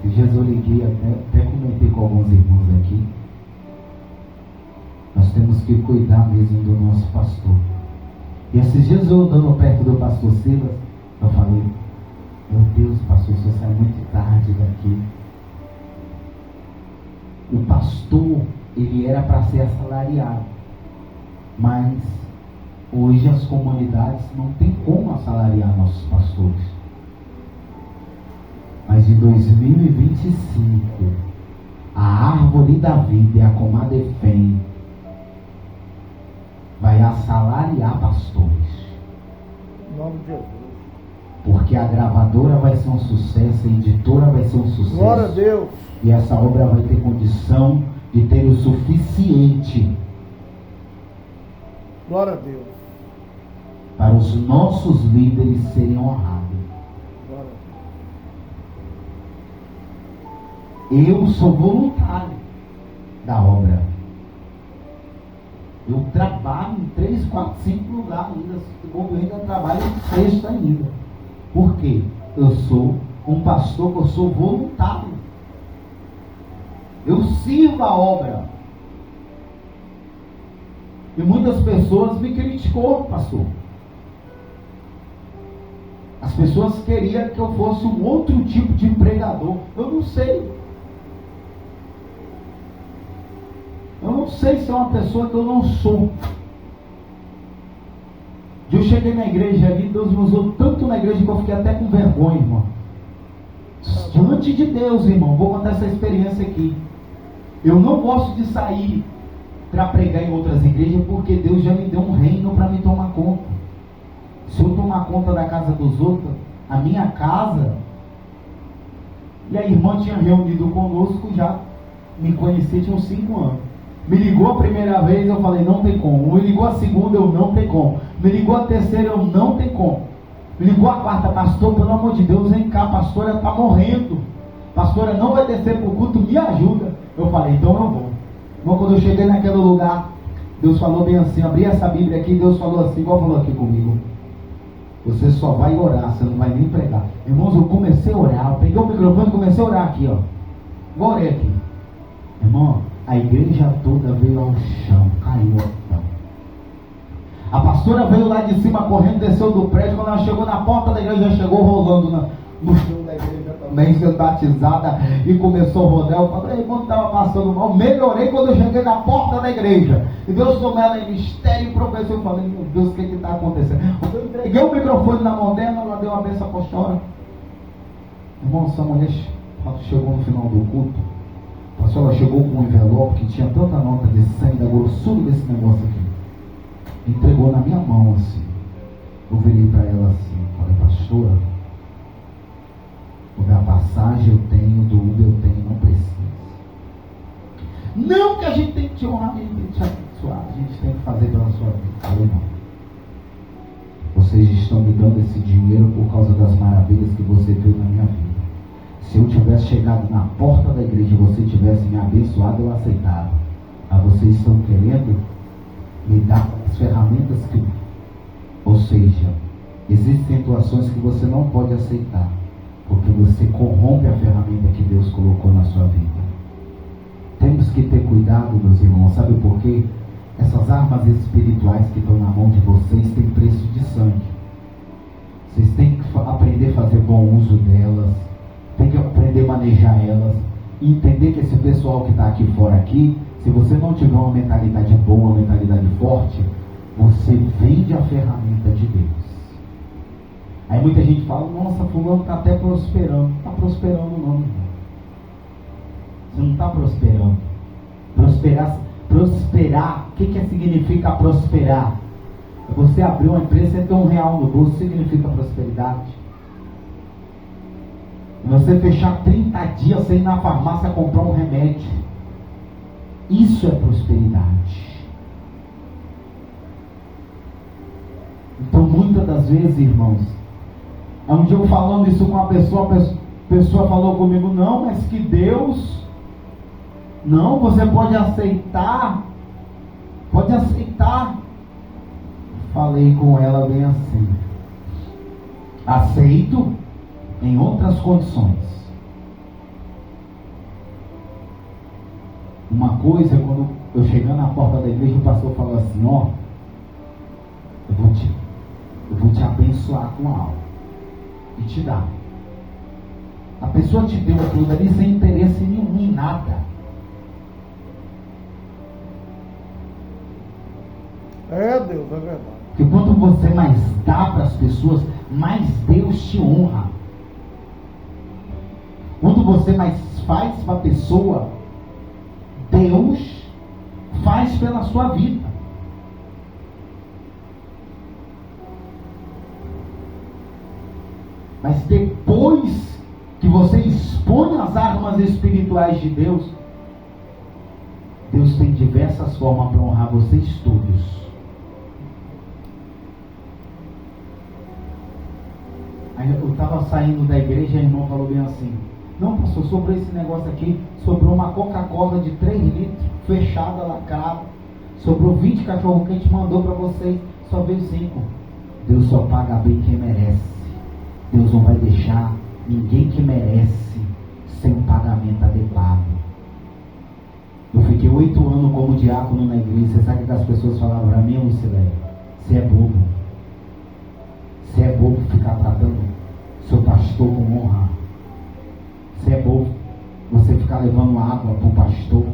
Esses dias eu liguei, até comentei com alguns irmãos aqui. Nós temos que cuidar mesmo do nosso pastor. E esses dias eu andando perto do pastor Silas, eu falei: meu Deus, pastor, o senhor sai muito tarde daqui. O pastor, ele era para ser assalariado, mas hoje as comunidades não tem como assalariar nossos pastores. Mas em 2025, a árvore da vida e a comadre Efém vai assalariar pastores. Em nome de Jesus. Porque Porque a gravadora vai ser um sucesso, a editora vai ser um sucesso. Glória a Deus. E essa obra vai ter condição de ter o suficiente. Glória a Deus. Para os nossos líderes serem honrados. Glória a Deus. Eu sou voluntário da obra. Eu trabalho em 3, 4, 5 lugares ainda. Eu ainda trabalho em 6 ainda. Por quê? Eu sou um pastor, eu sou voluntário. Eu sirvo a obra. E muitas pessoas me criticou, pastor. As pessoas queriam que eu fosse um outro tipo de pregador. Eu não sei. Eu não sei se é uma pessoa que eu não sou. Eu cheguei na igreja ali, Deus me usou tanto na igreja que eu fiquei até com vergonha, irmão. Diante de Deus, irmão, vou contar essa experiência aqui. Eu não gosto de sair para pregar em outras igrejas, porque Deus já me deu um reino para me tomar conta. Se eu tomar conta da casa dos outros, a minha casa... E a irmã tinha reunido conosco, já me conhecia, tinha uns 5 anos. Me ligou a primeira vez, eu falei, não tem como. Me ligou a segunda, eu não tem como. Me ligou a terceira, eu não tem como. Me ligou a quarta, pastor, pelo amor de Deus, vem cá, pastora está morrendo. Pastora não vai descer para o culto, me ajuda. Eu falei, então eu vou. Então, quando eu cheguei naquele lugar, Deus falou bem assim, abri essa Bíblia aqui, Deus falou assim, igual falou aqui comigo. Você só vai orar, você não vai nem pregar. Irmãos, eu comecei a orar, eu peguei o microfone e comecei a orar aqui, ó. Igual orei aqui. Irmão, a igreja toda veio ao chão, caiu ao chão. A pastora veio lá de cima correndo, desceu do prédio. Quando ela chegou na porta da igreja, já chegou rolando no chão da igreja também, sendo batizada, e começou a rodar. Eu falei, quando estava passando mal, melhorei quando eu cheguei na porta da igreja. E Deus tomou ela em mistério e professor. Eu falei, meu Deus, o que está acontecendo? Eu entreguei o microfone na mão dela, ela deu uma benção apostólica. Irmão, essa mulher chegou no final do culto. A senhora chegou com um envelope que tinha tanta nota de 100, da grossura desse negócio aqui. Entregou na minha mão assim. Eu virei para ela assim, falei, pastora, da passagem eu tenho, do Uber eu tenho, não precisa. Não, que a gente tem que te honrar, a gente tem que te abençoar, a gente tem que fazer pela sua vida. Falei, não. Vocês estão me dando esse dinheiro por causa das maravilhas que você viu na minha vida. Se eu tivesse chegado na porta da igreja e você tivesse me abençoado, eu aceitava. Mas vocês estão querendo me dar as ferramentas que... Ou seja, existem situações que você não pode aceitar, porque você corrompe a ferramenta que Deus colocou na sua vida. Temos que ter cuidado, meus irmãos. Sabe por quê? Essas armas espirituais que estão na mão de vocês têm preço de sangue. Vocês têm que aprender a fazer bom uso delas. Tem que aprender a manejar elas e entender que esse pessoal que está aqui fora aqui, se você não tiver uma mentalidade boa, uma mentalidade forte, você vende a ferramenta de Deus. Aí muita gente fala, nossa, fulano está até prosperando. Não está prosperando não, irmão. Você não está prosperando. Prosperar, o que significa prosperar? É você abrir uma empresa e ter R$1 no bolso, significa prosperidade. Você fechar 30 dias sem ir na farmácia comprar um remédio. Isso é prosperidade. Então muitas das vezes, irmãos, um dia eu falando isso com uma pessoa, a pessoa falou comigo, não, mas que Deus, não, você pode aceitar. Falei com ela bem assim, aceito em outras condições. Uma coisa, quando eu chegar na porta da igreja, o pastor falou assim, ó, eu vou te abençoar com algo e te dar. A pessoa te deu aquilo ali sem interesse nenhum em nada. É, Deus, é verdade. Porque quanto você mais dá para as pessoas, mais Deus te honra. Quando você mais faz para a pessoa, Deus faz pela sua vida. Mas depois que você expõe as armas espirituais de Deus, Deus tem diversas formas para honrar vocês todos. Aí eu estava saindo da igreja e o irmão falou bem assim: não, pastor, sobrou esse negócio aqui, sobrou uma Coca-Cola de 3 litros, fechada, lacrada, sobrou 20 cachorro quente, mandou para vocês, só veio 5. Deus só paga bem quem merece. Deus não vai deixar ninguém que merece sem um pagamento adequado. Eu fiquei 8 anos como diácono na igreja. Você sabe que as pessoas falavam para mim, Lucilé, você é bobo. Você é bobo ficar tratando seu pastor com honra. Você é bobo você ficar levando água para o pastor.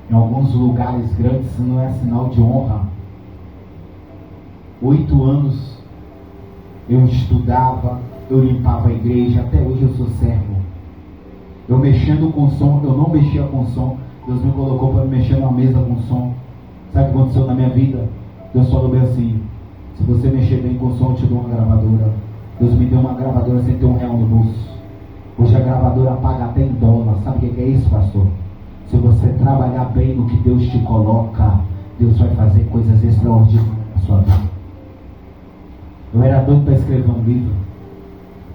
Em alguns lugares grandes isso não é sinal de honra. 8 anos eu estudava, eu limpava a igreja, até hoje eu sou servo. Eu mexendo com som, eu não mexia com som. Deus me colocou para mexer numa mesa com som. Sabe o que aconteceu na minha vida? Deus falou bem assim: se você mexer bem com som, eu te dou uma gravadora. Deus me deu uma gravadora sem ter R$1 no bolso. Hoje a gravadora paga até em dólar. Sabe o que é isso, pastor? Se você trabalhar bem no que Deus te coloca, Deus vai fazer coisas extraordinárias na sua vida. Eu era doido para escrever um livro.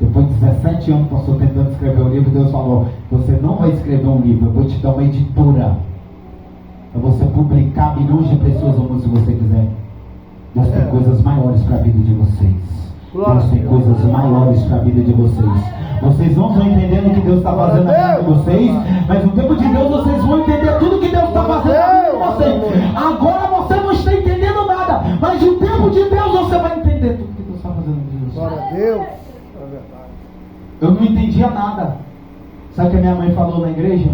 Depois de 17 anos, pastor, tentando escrever um livro, Deus falou: você não vai escrever um livro, eu vou te dar uma editora para você publicar milhões de pessoas no mundo, se você quiser. Deus tem coisas maiores para a vida de vocês. Deus tem coisas maiores para a vida de vocês. Vocês não estão entendendo o que Deus está fazendo na vida de vocês, mas no tempo de Deus vocês vão entender tudo que Deus está fazendo na vida de vocês. Agora você não está entendendo nada, mas no tempo de Deus você vai entender tudo que Deus está fazendo na vida de vocês. Glória a Deus. É verdade. Eu não entendia nada. Sabe o que a minha mãe falou na igreja?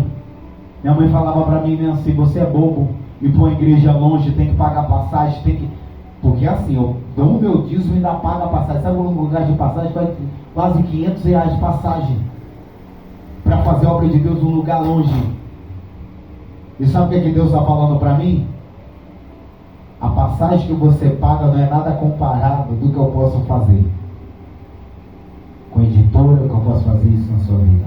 Minha mãe falava para mim assim: você é bobo, ir para uma igreja longe, tem que pagar passagem, tem que... Porque assim, eu dou o meu dízimo e ainda pago a passagem. Sabe um lugar de passagem? Vai quase R$500 de passagem para fazer a obra de Deus num lugar longe. E sabe o que, é que Deus está falando para mim? A passagem que você paga não é nada comparado do que eu posso fazer com a editora, que eu posso fazer isso na sua vida.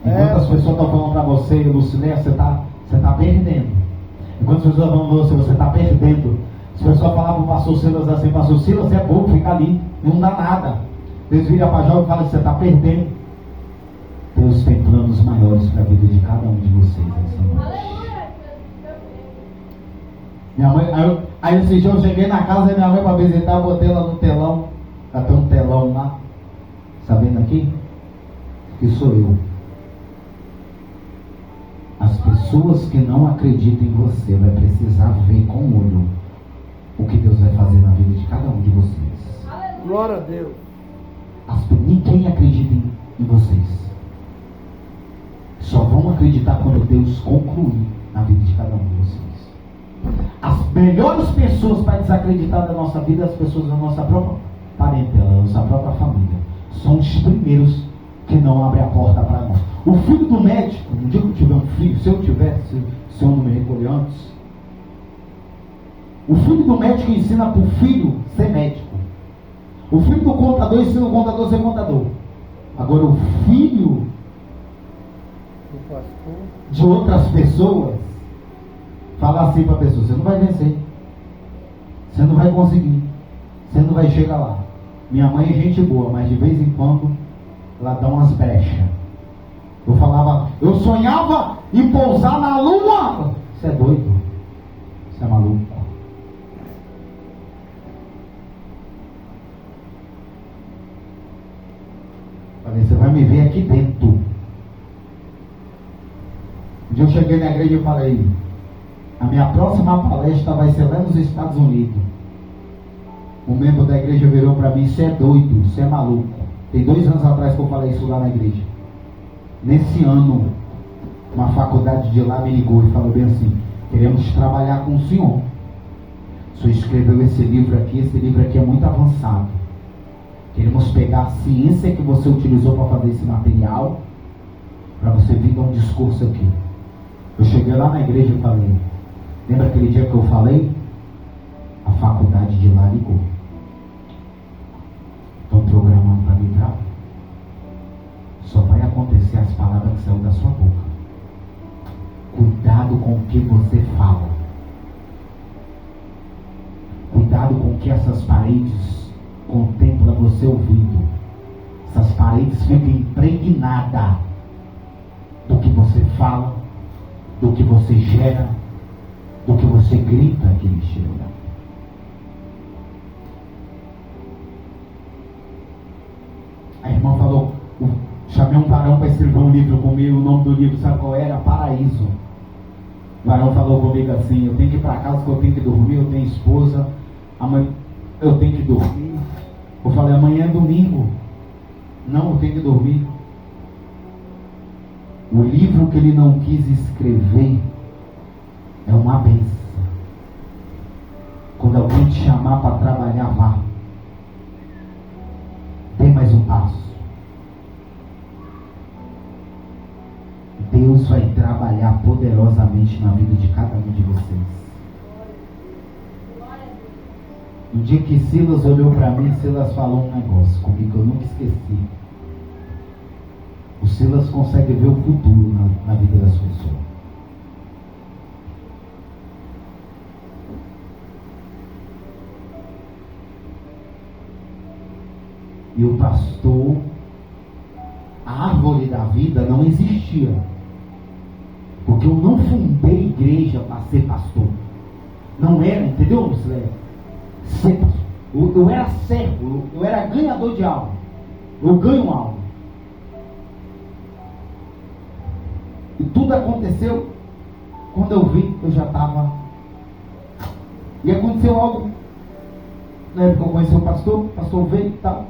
Enquanto as pessoas estão falando para você, Lucilé, você está perdendo. Enquanto as pessoas estão falando para você está perdendo. As pessoas falavam para o pastor Silas assim: pastor Silas, você é bobo, fica ali, não dá nada. Deus vira para Jó e fala: você está perdendo. Deus tem planos maiores para a vida de cada um de vocês essa noite. Minha mãe, aí esse dia eu cheguei na casa da minha mãe para visitar, eu botei ela no telão. Ela tem um telão lá, sabendo aqui? Que sou eu. As pessoas que não acreditam em você vai precisar ver com o olho o que Deus vai fazer na vida de cada um de vocês. Glória a Deus. Ninguém acredita em vocês. Só vão acreditar quando Deus concluir na vida de cada um de vocês. As melhores pessoas para desacreditar da nossa vida, as pessoas da nossa própria parentela, da nossa própria família, são os primeiros que não abrem a porta para nós. O filho do médico, no dia que eu tiver um filho, se eu tivesse, se eu não me recolher antes, o filho do médico ensina para o filho ser médico. O filho do contador ensina o contador a ser contador. Agora o filho de outras pessoas fala assim para a pessoa: você não vai vencer, você não vai conseguir, você não vai chegar lá. Minha mãe é gente boa, mas de vez em quando ela dá umas brechas. Eu sonhava em pousar na lua. Você é doido, você é maluco. Falei: você vai me ver aqui dentro. Um dia eu cheguei na igreja e falei: a minha próxima palestra vai ser lá nos Estados Unidos. Um membro da igreja virou para mim: você é doido, você é maluco. Tem 2 anos atrás que eu falei isso lá na igreja. Nesse ano, uma faculdade de lá me ligou e falou bem assim: queremos trabalhar com o senhor. O senhor escreveu esse livro aqui é muito avançado. Queremos pegar a ciência que você utilizou para fazer esse material, para você vir dar um discurso aqui. Eu cheguei lá na igreja e falei: lembra aquele dia que eu falei? A faculdade de lá ligou. Cuidado com o que você fala. Cuidado com o que essas paredes contemplam você ouvindo. Essas paredes ficam impregnadas do que você fala, do que você gera, do que você grita que ele chega. A irmã falou, chamei um varão para escrever um livro comigo, o nome do livro, sabe qual era? Paraíso. O varão falou comigo assim, eu tenho que ir para casa, porque eu tenho que dormir, eu tenho esposa, amanhã eu tenho que dormir. Eu falei, amanhã é domingo. Não, eu tenho que dormir. O livro que ele não quis escrever é uma bênção. Quando alguém te chamar para trabalhar, vá. Dê mais um passo. Deus vai trabalhar poderosamente na vida de cada um de vocês. No dia que Silas olhou para mim, Silas falou um negócio comigo que eu nunca esqueci. O Silas consegue ver o futuro na vida das pessoas. E o pastor, a árvore da vida não existia. Porque eu não fundei igreja para ser pastor. Não era, entendeu, Lucilé? Ser pastor. Eu era servo, eu era ganhador de alma. Eu ganho alma. E tudo aconteceu quando eu vi, eu já estava. E aconteceu algo. Na época eu conheci o pastor veio e tal.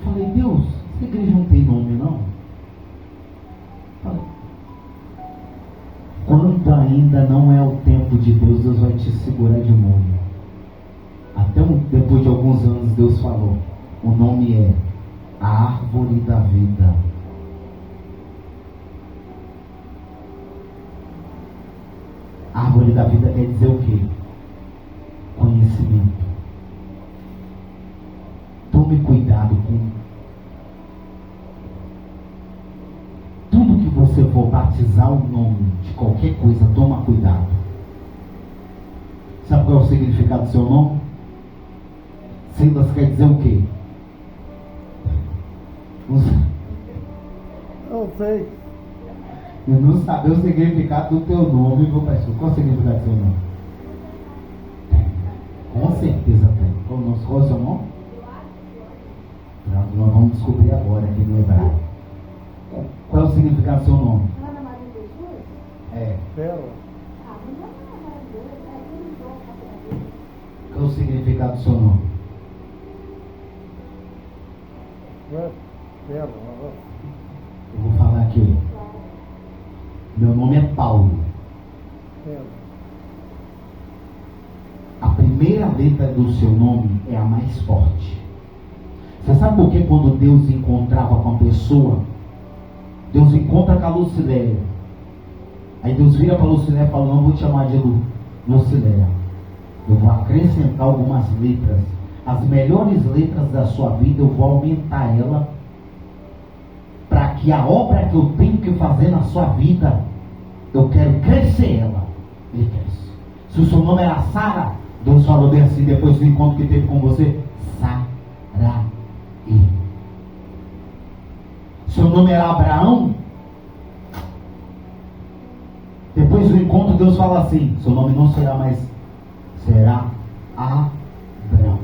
Falei, Deus, essa igreja não tem nome, não? Falei, quando ainda não é o tempo de Deus, Deus vai te segurar de novo. Até depois de alguns anos, Deus falou, o nome é a árvore da vida. A árvore da vida quer dizer o quê? Conhecimento. Tome cuidado com tudo que você for batizar o nome de qualquer coisa, toma cuidado. Sabe qual é o significado do seu nome? Silas quer dizer o quê? Não sei. E não saber o significado do teu nome, meu pastor. Qual é o significado do seu nome? Com certeza tem. Qual é o seu nome? Nós vamos descobrir agora aqui no hebraico. Qual é o significado do seu nome? É. Qual é o significado do seu nome? Eu vou falar aqui. Meu nome é Paulo. A primeira letra do seu nome é a mais forte. Você sabe por que quando Deus encontrava com a pessoa, Deus encontra com a Luciléia, aí Deus vira para a Luciléia e fala, não vou te chamar de Luciléia, eu vou acrescentar algumas letras, as melhores letras da sua vida, eu vou aumentar ela, para que a obra que eu tenho que fazer na sua vida, eu quero crescer ela. Ele cresce. Se o seu nome era Sara, Deus falou bem assim, depois do encontro que teve com você, Sara. Seu nome era Abraão. Depois do encontro, Deus fala assim: seu nome não será mais, será Abraão.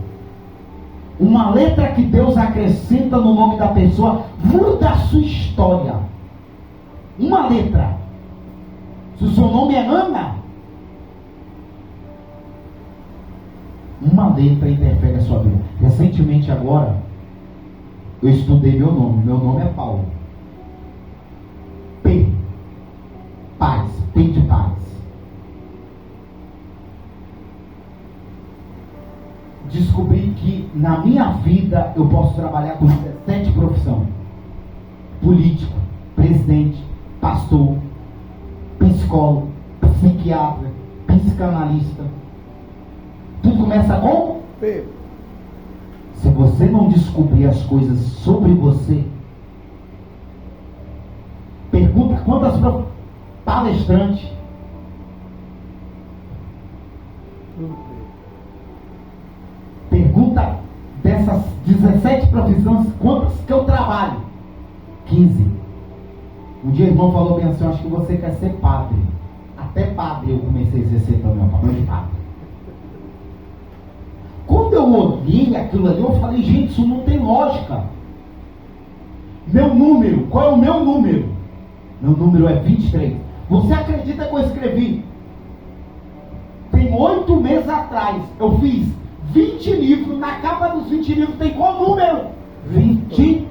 Uma letra que Deus acrescenta no nome da pessoa muda a sua história. Uma letra. Se o seu nome é Ana, uma letra interfere a sua vida. Recentemente agora, eu estudei meu nome. Meu nome é Paulo. P. Paz. P de paz. Descobri que na minha vida eu posso trabalhar com 17 profissões. Político, presidente, pastor, psicólogo, psiquiatra, psicanalista. Tudo começa com P. Se você não descobrir as coisas sobre você, Pergunta quantas palestrantes. Pergunta dessas 17 profissões, quantas que eu trabalho? 15. Um dia o irmão falou bem assim, acho que você quer ser padre. Até padre eu comecei a exercer também, o papel de padre. Quando eu olhei aquilo ali, eu falei, gente, isso não tem lógica. Meu número, qual é o meu número? Meu número é 23. Você acredita que eu escrevi? Tem 8 meses atrás, eu fiz 20 livros, na capa dos 20 livros tem qual número? 20.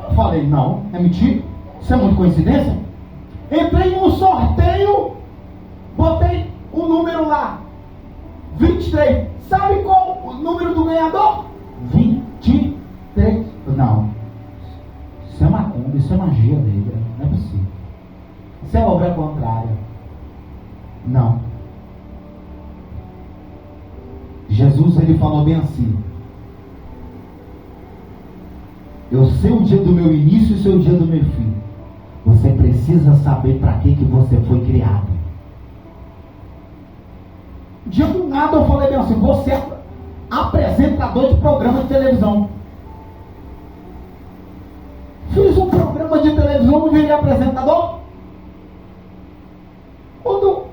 Eu falei, não, é mentira. Isso é muita coincidência. Entrei num sorteio, botei o número lá, 23. Sabe qual o número do ganhador? 23. Não. Isso é macumba, isso é magia negra. Não é possível. Isso é obra contrária. Não. Jesus, ele falou bem assim: eu sei o dia do meu início e sei o dia do meu fim. Você precisa saber para que você foi criado. Dia do nada eu falei bem assim: você é apresentador de programa de televisão. Fiz um programa de televisão, não virei apresentador. Quando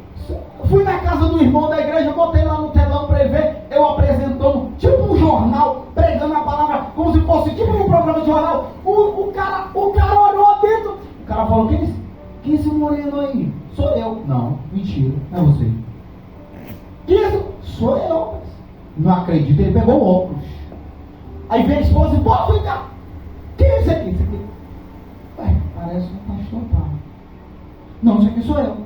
fui na casa do irmão da igreja, botei lá no telão para ele ver, eu apresentando, tipo um jornal, pregando a palavra, como se fosse tipo um programa de jornal. O cara olhou dentro. O cara falou, quem é esse moreno aí? Sou eu. Não, mentira, não é você. Isso, sou eu. Não acredito, ele pegou o óculos. Aí veio a esposa e pode ficar. Quem é esse aqui? Esse aqui? Ué, parece um pastor Paulo. Não, isso aqui sou eu.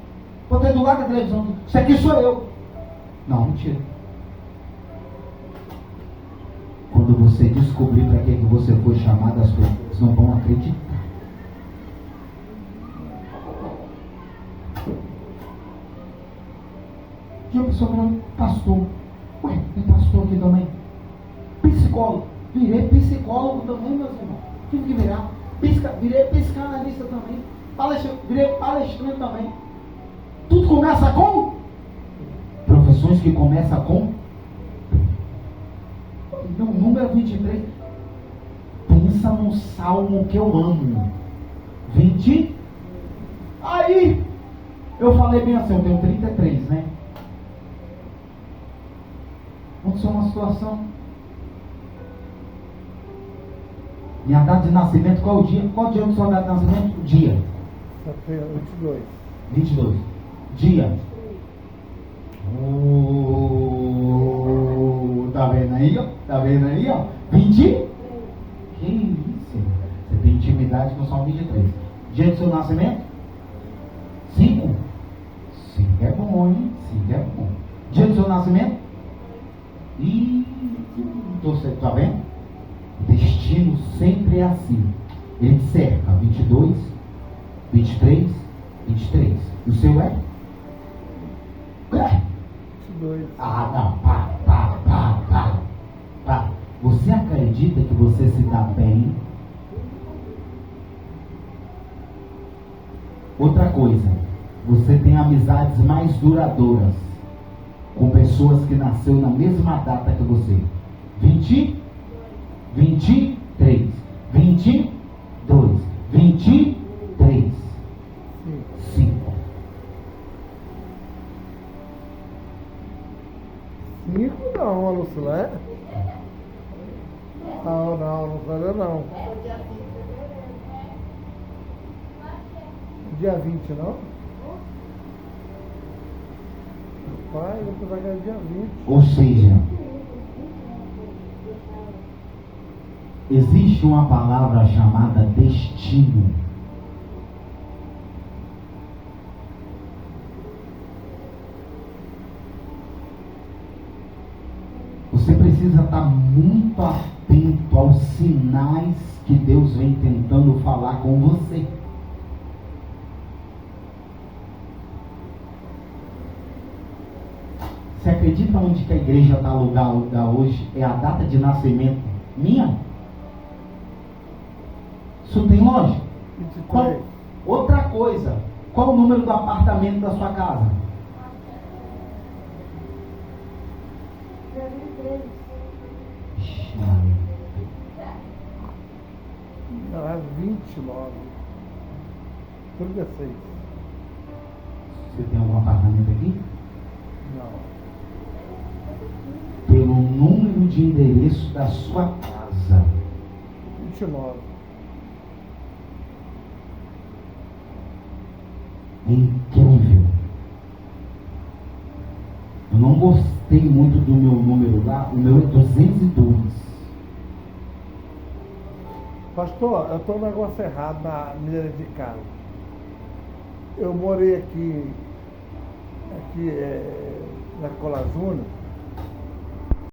Botei do lado da televisão. Isso aqui sou eu. Não, mentira. Quando você descobrir para que você foi chamado, as pessoas não vão acreditar. E a pessoa falou, pastor. Ué, tem pastor aqui também. Psicólogo. Virei psicólogo também, meus irmãos. Tive que virar. Virei psicanalista também. Virei palestrante também. Tudo começa com profissões que começam com meu número 23. Pensa num salmo que eu amo. 20. Aí eu falei bem assim, eu tenho 33, né? Aconteceu uma situação. Minha data de nascimento, qual é o dia? Qual dia é a sua data de nascimento? O dia. 22. Dia. Tá vendo aí, ó? Tá vendo aí, ó? 20? Que isso? Você tem intimidade com o Salmo 23. Dia do seu nascimento? 5? 5 é bom, hein? 5 é bom. Dia do seu nascimento? Você tá vendo? O destino sempre é assim. Ele te cerca. 22, 23, 23. E o seu é? 22. Ah, não. Para. Você acredita que você se dá bem? Outra coisa. Você tem amizades mais duradouras com pessoas que nasceram na mesma data que você. 20, 23, 22, 23, 5. Não, Lucilé? Não falei não. Dia 20, não? Pai, você vai ganhar dia 20. Ou seja, existe uma palavra chamada destino. Você precisa estar muito atento aos sinais que Deus vem tentando falar com você. Você acredita onde que a igreja está alugada hoje? É a data de nascimento minha? Isso tem lógica? 23. Outra coisa, qual o número do apartamento da sua casa? Ixi, Maria. Não, é 29. 36. Você tem algum apartamento aqui? Não. Pelo número de endereço da sua casa. 29. É incrível. Eu não gostei muito do meu número lá. O meu é 202. Pastor, eu estou um negócio errado na minha de casa. Eu morei aqui na Colazuna.